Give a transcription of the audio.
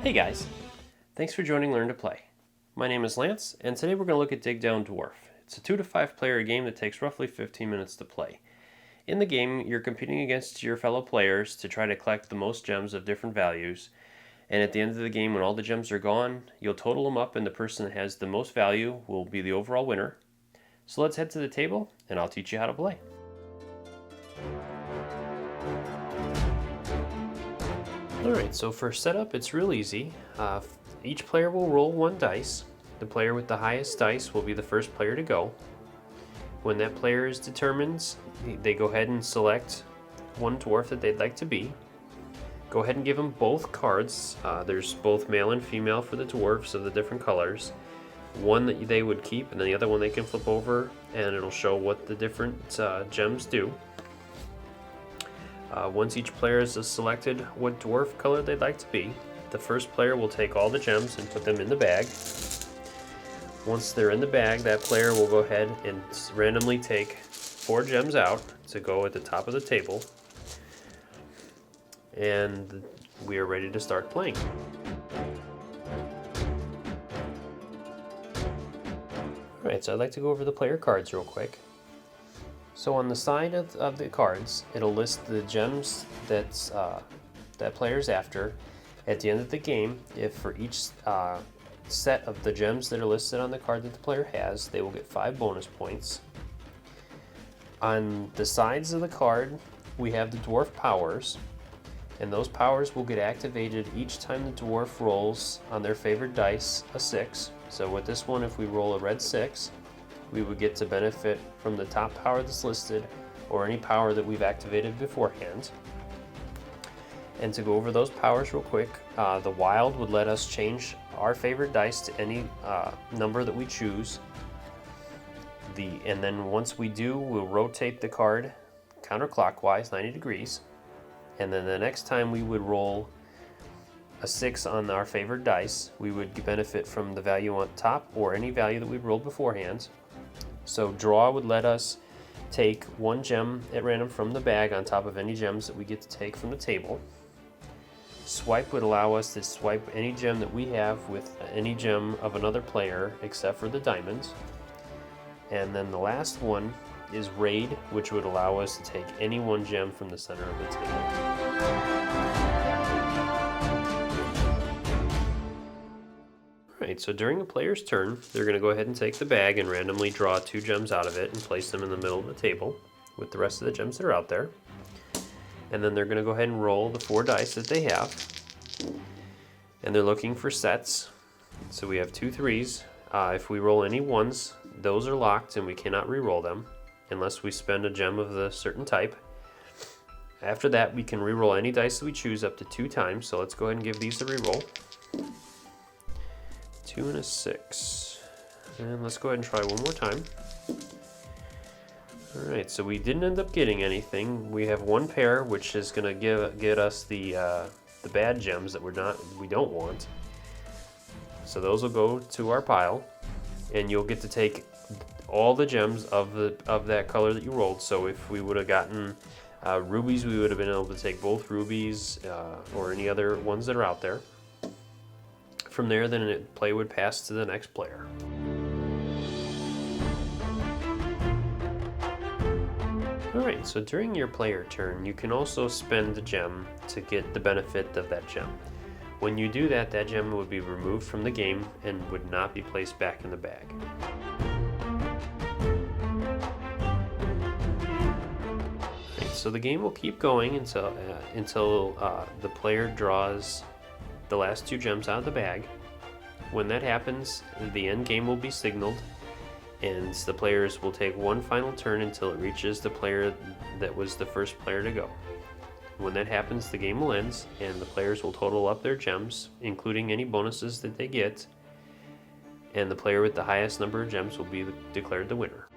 Hey guys, thanks for joining Learn to Play. My name is Lance, and today we're going to look at Dig Down Dwarf. It's a 2 to 5 player game that takes roughly 15 minutes to play. In the game, you're competing against your fellow players to try to collect the most gems of different values, and at the end of the game, when all the gems are gone, you'll total them up and the person that has the most value will be the overall winner. So let's head to the table and I'll teach you how to play. Alright, so for setup, it's real easy. Each player will roll one dice. The player with the highest dice will be the first player to go. When that player is determined, they go ahead and select one dwarf that they'd like to be. Go ahead and give them both cards. There's both male and female for the dwarfs of the different colors. One that they would keep, and then the other one they can flip over, and it'll show what the different gems do. Once each player has selected what dwarf color they'd like to be, the first player will take all the gems and put them in the bag. Once they're in the bag, that player will go ahead and randomly take 4 gems out to go at the top of the table. And we are ready to start playing. Alright, so I'd like to go over the player cards real quick. So on the side of the cards, it'll list the gems that player's after. At the end of the game, if for each set of the gems that are listed on the card that the player has, they will get 5 bonus points. On the sides of the card, we have the dwarf powers, and those powers will get activated each time the dwarf rolls on their favorite dice a 6. So with this one, if we roll a red 6, we would get to benefit from the top power that's listed or any power that we've activated beforehand. And to go over those powers real quick, the wild would let us change our favorite dice to any number that we choose. And then once we do, we'll rotate the card counterclockwise 90 degrees. And then the next time we would roll a 6 on our favorite dice, we would benefit from the value on top or any value that we rolled beforehand. So draw would let us take 1 gem at random from the bag on top of any gems that we get to take from the table. Swipe would allow us to swipe any gem that we have with any gem of another player except for the diamonds. And then the last one is raid, which would allow us to take any 1 gem from the center of the table. Alright, so during the player's turn, they're going to go ahead and take the bag and randomly draw 2 gems out of it and place them in the middle of the table with the rest of the gems that are out there. And then they're going to go ahead and roll the 4 dice that they have. And they're looking for sets. So we have 2 3s. If we roll any 1s, those are locked and we cannot re-roll them unless we spend a gem of the certain type. After that, we can re-roll any dice that we choose up to 2 times. So let's go ahead and give these a re-roll. 2 and a 6. And let's go ahead and try one more time. Alright, so we didn't end up getting anything. We have 1 pair, which is going to get us the bad gems that we don't want. So those will go to our pile, and you'll get to take all the gems of that color that you rolled. So if we would have gotten rubies, we would have been able to take both rubies or any other ones that are out there. From there, then play would pass to the next player. Alright, so during your player turn, you can also spend the gem to get the benefit of that gem. When you do that, that gem would be removed from the game and would not be placed back in the bag. Right, so the game will keep going until the player draws the last 2 gems out of the bag. When that happens, the end game will be signaled, and the players will take 1 final turn until it reaches the player that was the first player to go. When that happens, the game will end, and the players will total up their gems, including any bonuses that they get, and the player with the highest number of gems will be declared the winner.